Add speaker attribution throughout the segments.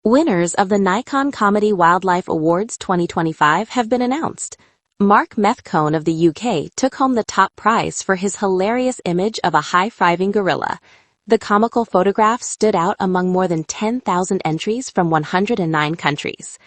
Speaker 1: Winners of the Nikon Comedy Wildlife Awards 2025 have been announced. Mark Methcone of the UK took home the top prize for his hilarious image of a high-fiving gorilla. The comical photograph stood out among more than 10,000 entries from 109 countries.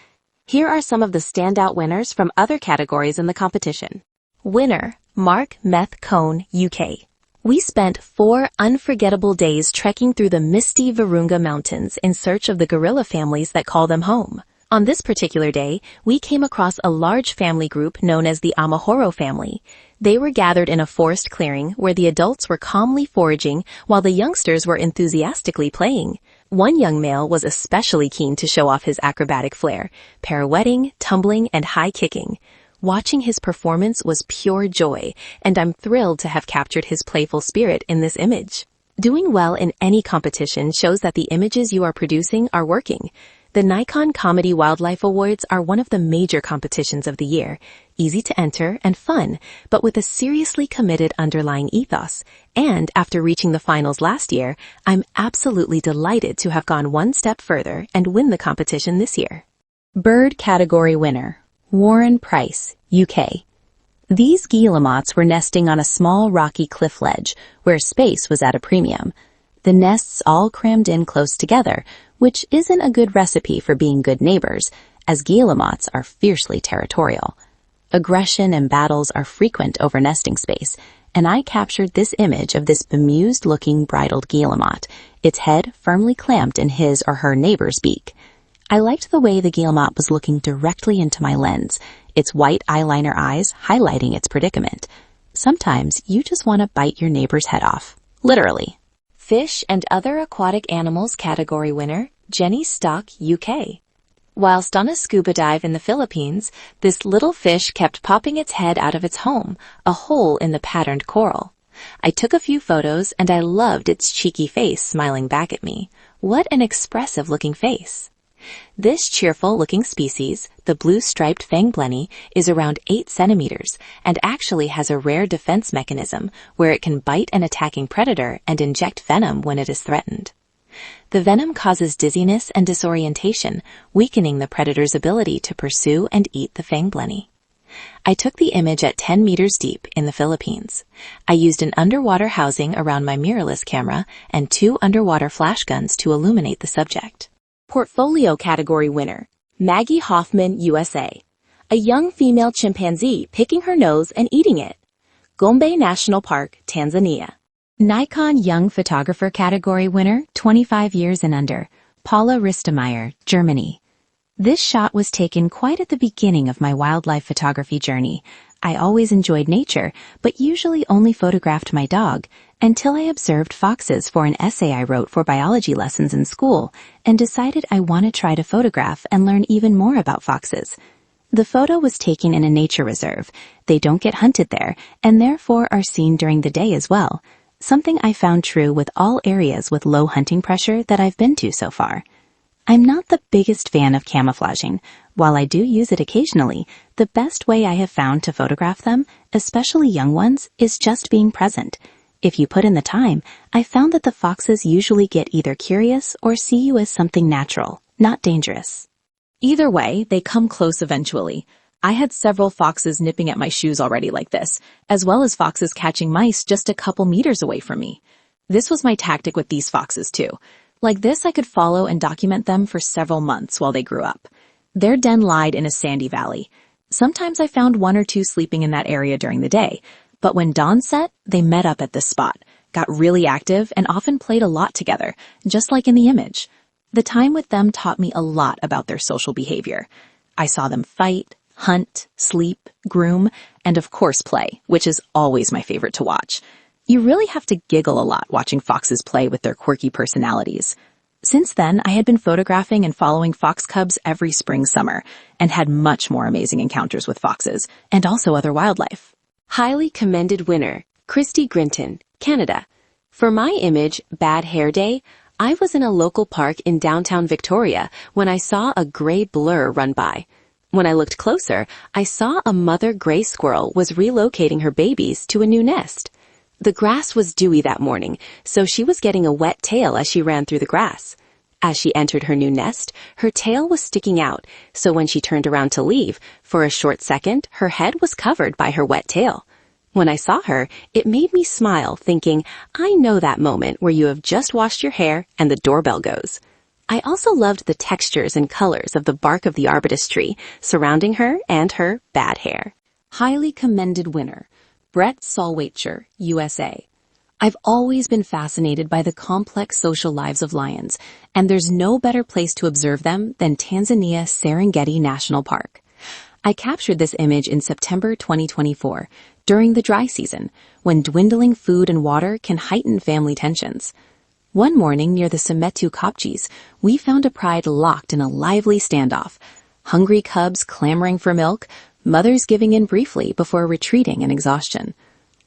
Speaker 1: Here are some of the standout winners from other categories in the competition. Winner, Mark Methcone, UK. We spent 4 unforgettable days trekking through the misty Virunga Mountains in search of the gorilla families that call them home. On this particular day, we came across a large family group known as the Amahoro family. They were gathered in a forest clearing where the adults were calmly foraging while the youngsters were enthusiastically playing. One young male was especially keen to show off his acrobatic flair, pirouetting, tumbling, and high-kicking. Watching his performance was pure joy, and I'm thrilled to have captured his playful spirit in this image. Doing well in any competition shows that the images you are producing are working. The Nikon Comedy Wildlife Awards are one of the major competitions of the year, easy to enter and fun, but with a seriously committed underlying ethos. And after reaching the finals last year, I'm absolutely delighted to have gone one step further and win the competition this year. Bird category winner, Warren Price, UK. These guillemots were nesting on a small rocky cliff ledge where space was at a premium. The nests all crammed in close together, which isn't a good recipe for being good neighbors, as guillemots are fiercely territorial. Aggression and battles are frequent over nesting space, and I captured this image of this bemused-looking bridled guillemot, its head firmly clamped in his or her neighbor's beak. I liked the way the guillemot was looking directly into my lens, its white eyeliner eyes highlighting its predicament. Sometimes you just want to bite your neighbor's head off. Literally. Fish and Other Aquatic Animals category winner, Jenny Stock, UK. Whilst on a scuba dive in the Philippines, this little fish kept popping its head out of its home, a hole in the patterned coral. I took a few photos and I loved its cheeky face smiling back at me. What an expressive-looking face. This cheerful-looking species, the blue-striped fang blenny, is around 8 centimeters and actually has a rare defense mechanism where it can bite an attacking predator and inject venom when it is threatened. The venom causes dizziness and disorientation, weakening the predator's ability to pursue and eat the fang blenny. I took the image at 10 meters deep in the Philippines. I used an underwater housing around my mirrorless camera and 2 underwater flash guns to illuminate the subject. Portfolio category winner, Maggie Hoffman, USA. A young female chimpanzee picking her nose and eating it. Gombe National Park, Tanzania. Nikon Young Photographer category winner, 25 years and under, Paula Ristemeyer, Germany. This shot was taken quite at the beginning of my wildlife photography journey. I always enjoyed nature, but usually only photographed my dog, until I observed foxes for an essay I wrote for biology lessons in school, and decided I want to try to photograph and learn even more about foxes. The photo was taken in a nature reserve. They don't get hunted there, and therefore are seen during the day as well, something I found true with all areas with low hunting pressure that I've been to so far. I'm not the biggest fan of camouflaging. While I do use it occasionally, the best way I have found to photograph them, especially young ones, is just being present. If you put in the time, I found that the foxes usually get either curious or see you as something natural, not dangerous. Either way, they come close eventually. I had several foxes nipping at my shoes already like this, as well as foxes catching mice just a couple meters away from me. This was my tactic with these foxes too. Like this, I could follow and document them for several months while they grew up. Their den lied in a sandy valley. Sometimes I found 1 or 2 sleeping in that area during the day, but when dawn set, they met up at this spot, got really active, and often played a lot together, just like in the image. The time with them taught me a lot about their social behavior. I saw them fight, hunt, sleep, groom, and of course play, which is always my favorite to watch. You really have to giggle a lot watching foxes play with their quirky personalities. Since then, I had been photographing and following fox cubs every spring-summer, and had much more amazing encounters with foxes, and also other wildlife. Highly commended winner, Christy Grinton, Canada. For my image, Bad Hair Day, I was in a local park in downtown Victoria when I saw a gray blur run by. When I looked closer, I saw a mother gray squirrel was relocating her babies to a new nest. The grass was dewy that morning, so she was getting a wet tail as she ran through the grass. As she entered her new nest, her tail was sticking out, so when she turned around to leave, for a short second, her head was covered by her wet tail. When I saw her, it made me smile, thinking, I know that moment where you have just washed your hair and the doorbell goes. I also loved the textures and colors of the bark of the arbutus tree surrounding her and her bad hair. Highly commended winner, Brett Solwacher, USA. I've always been fascinated by the complex social lives of lions, and there's no better place to observe them than Tanzania Serengeti National Park. I captured this image in September 2024, during the dry season, when dwindling food and water can heighten family tensions. One morning near the Semetu Kopjes, we found a pride locked in a lively standoff. Hungry cubs clamoring for milk, mothers giving in briefly before retreating in exhaustion.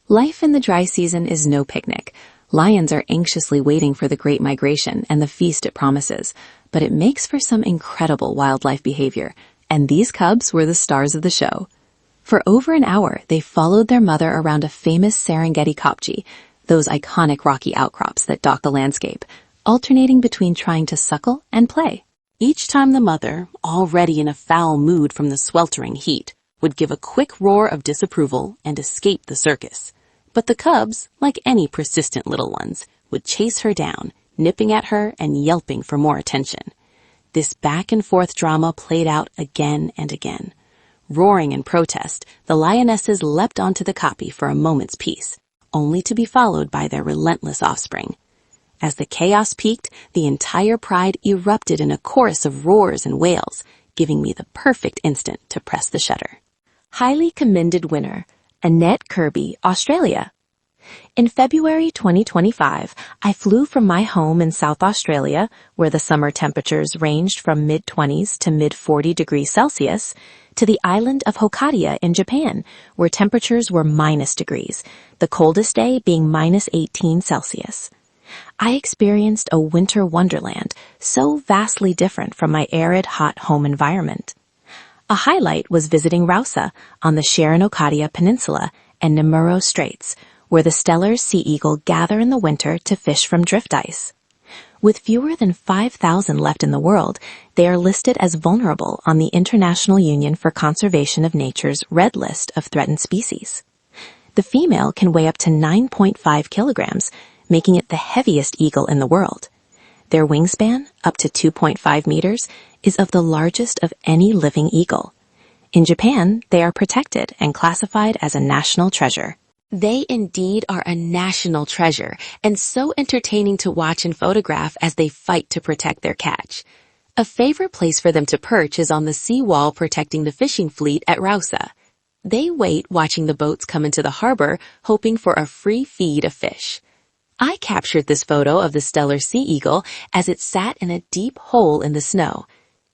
Speaker 1: Life in the dry season is no picnic. Lions are anxiously waiting for the Great Migration and the feast it promises, but it makes for some incredible wildlife behavior, and these cubs were the stars of the show. For over an hour, they followed their mother around a famous Serengeti Kopje, those iconic rocky outcrops that dot the landscape, alternating between trying to suckle and play. Each time the mother, already in a foul mood from the sweltering heat, would give a quick roar of disapproval and escape the circus. But the cubs, like any persistent little ones, would chase her down, nipping at her and yelping for more attention. This back-and-forth drama played out again and again. Roaring in protest, the lionesses leapt onto the kopje for a moment's peace, only to be followed by their relentless offspring. As the chaos peaked, the entire pride erupted in a chorus of roars and wails, giving me the perfect instant to press the shutter. Highly commended winner, Annette Kirby, Australia. In February 2025, I flew from my home in South Australia, where the summer temperatures ranged from mid-20s to mid-40 degrees Celsius, to the island of Hokkaido in Japan, where temperatures were -degrees, the coldest day being -18 Celsius. I experienced a winter wonderland so vastly different from my arid, hot home environment. A highlight was visiting Rausa on the Shiranokadiya Peninsula and Nemuro Straits, where the stellar sea eagle gather in the winter to fish from drift ice. With fewer than 5,000 left in the world, they are listed as vulnerable on the International Union for Conservation of Nature's Red List of Threatened Species. The female can weigh up to 9.5 kilograms, making it the heaviest eagle in the world. Their wingspan, up to 2.5 meters, is of the largest of any living eagle. In Japan, they are protected and classified as a national treasure. They indeed are a national treasure, and so entertaining to watch and photograph as they fight to protect their catch. A favorite place for them to perch is on the seawall protecting the fishing fleet at Rausa. They wait watching the boats come into the harbor, hoping for a free feed of fish. I captured this photo of the stellar sea eagle as it sat in a deep hole in the snow.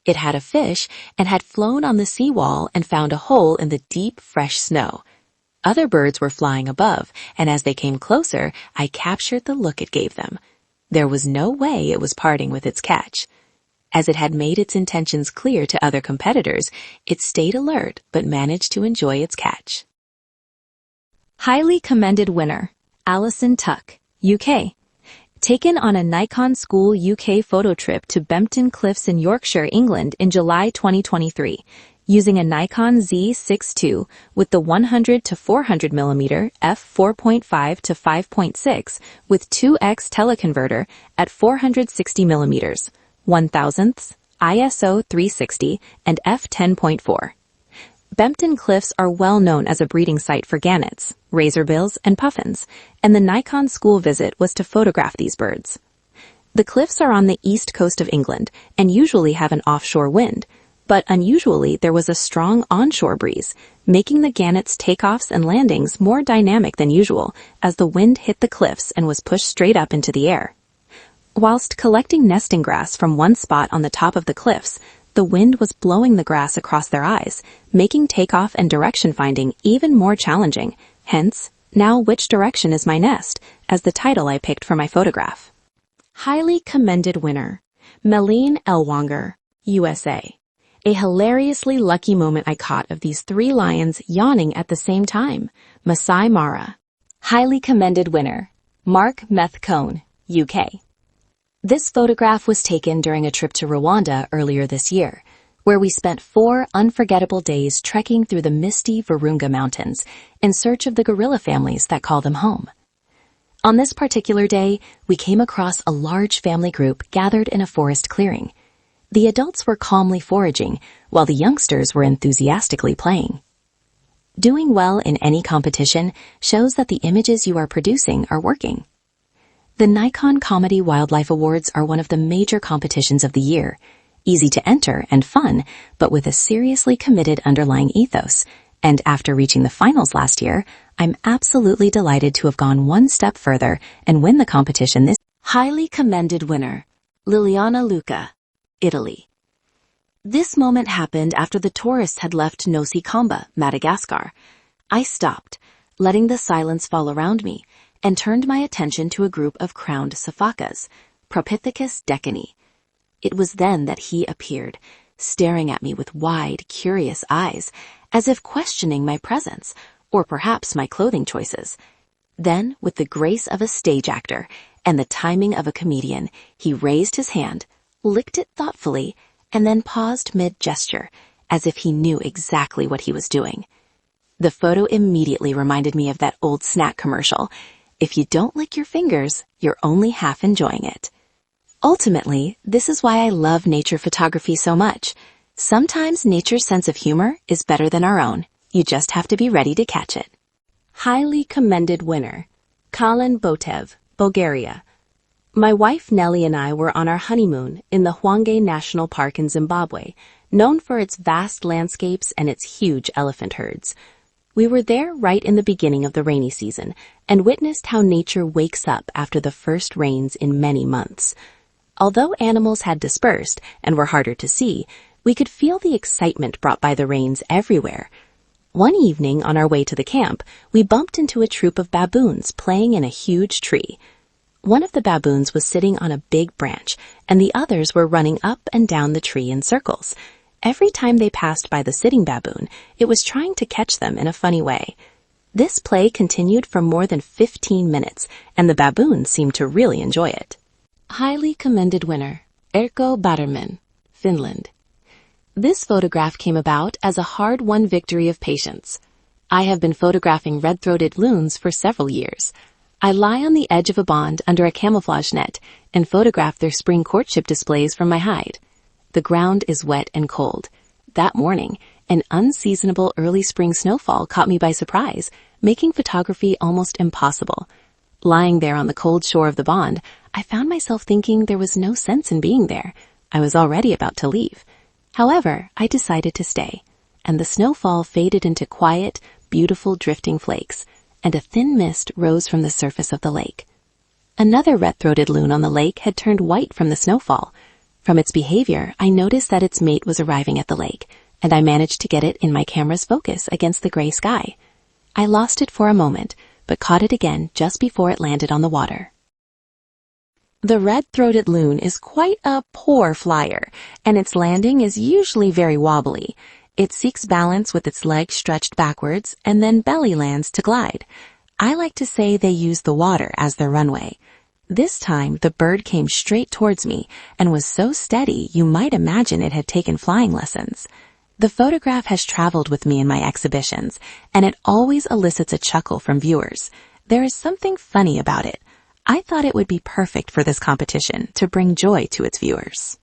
Speaker 1: It had a fish and had flown on the seawall and found a hole in the deep, fresh snow. Other birds were flying above, and as they came closer, I captured the look it gave them. There was no way it was parting with its catch. As it had made its intentions clear to other competitors, it stayed alert but managed to enjoy its catch. Highly commended winner, Alison Tuck, UK. Taken on a Nikon School UK photo trip to Bempton Cliffs in Yorkshire, England in July 2023, using a Nikon Z6 II with the 100 to 400 mm f4.5 to 5.6 with 2x teleconverter at 460 mm, 1/1000ths, ISO 360, and f10.4. Bempton Cliffs are well known as a breeding site for gannets, razorbills, and puffins, and the Nikon School visit was to photograph these birds. The cliffs are on the east coast of England and usually have an offshore wind, but unusually there was a strong onshore breeze, making the gannets' takeoffs and landings more dynamic than usual as the wind hit the cliffs and was pushed straight up into the air. Whilst collecting nesting grass from one spot on the top of the cliffs, the wind was blowing the grass across their eyes, making takeoff and direction finding even more challenging. Hence, "Now which direction is my nest?" as the title I picked for my photograph. Highly commended winner, Meline Elwanger, USA. A hilariously lucky moment I caught of these three lions yawning at the same time, Masai Mara. Highly commended winner, Mark Methcone, UK. This photograph was taken during a trip to Rwanda earlier this year, where we spent 4 unforgettable days trekking through the misty Virunga Mountains in search of the gorilla families that call them home. On this particular day, we came across a large family group gathered in a forest clearing. The adults were calmly foraging, while the youngsters were enthusiastically playing. Doing well in any competition shows that the images you are producing are working. The Nikon Comedy Wildlife Awards are one of the major competitions of the year, easy to enter and fun, but with a seriously committed underlying ethos. And after reaching the finals last year, I'm absolutely delighted to have gone one step further and win the competition this highly commended winner, Liliana Luca, Italy. This moment happened after the tourists had left Nosy Kamba, Madagascar. I stopped, letting the silence fall around me, and turned my attention to a group of crowned sifacas, Propithecus decani. It was then that he appeared, staring at me with wide, curious eyes, as if questioning my presence, or perhaps my clothing choices. Then, with the grace of a stage actor and the timing of a comedian, he raised his hand, licked it thoughtfully, and then paused mid-gesture, as if he knew exactly what he was doing. The photo immediately reminded me of that old snack commercial. If you don't lick your fingers, you're only half enjoying it. Ultimately, this is why I love nature photography so much. Sometimes nature's sense of humor is better than our own. You just have to be ready to catch it. Highly commended winner, Kalin Botev, Bulgaria. My wife Nellie and I were on our honeymoon in the Hwange National Park in Zimbabwe, known for its vast landscapes and its huge elephant herds. We were there right in the beginning of the rainy season and witnessed how nature wakes up after the first rains in many months. Although animals had dispersed and were harder to see, we could feel the excitement brought by the rains everywhere. One evening on our way to the camp, we bumped into a troop of baboons playing in a huge tree. One of the baboons was sitting on a big branch, and the others were running up and down the tree in circles. Every time they passed by the sitting baboon, it was trying to catch them in a funny way. This play continued for more than 15 minutes, and the baboons seemed to really enjoy it. Highly commended winner, Erkko Batterman, Finland. This photograph came about as a hard-won victory of patience. I have been photographing red-throated loons for several years. I lie on the edge of a pond under a camouflage net and photograph their spring courtship displays from my hide. The ground is wet and cold. That morning, an unseasonable early spring snowfall caught me by surprise, making photography almost impossible. Lying there on the cold shore of the pond, I found myself thinking there was no sense in being there. I was already about to leave. However, I decided to stay, and the snowfall faded into quiet, beautiful drifting flakes, and a thin mist rose from the surface of the lake. Another red-throated loon on the lake had turned white from the snowfall. From its behavior, I noticed that its mate was arriving at the lake, and I managed to get it in my camera's focus against the gray sky. I lost it for a moment, but caught it again just before it landed on the water. The red-throated loon is quite a poor flyer, and its landing is usually very wobbly. It seeks balance with its legs stretched backwards and then belly lands to glide. I like to say they use the water as their runway. This time, the bird came straight towards me and was so steady you might imagine it had taken flying lessons. The photograph has traveled with me in my exhibitions, and it always elicits a chuckle from viewers. There is something funny about it. I thought it would be perfect for this competition to bring joy to its viewers.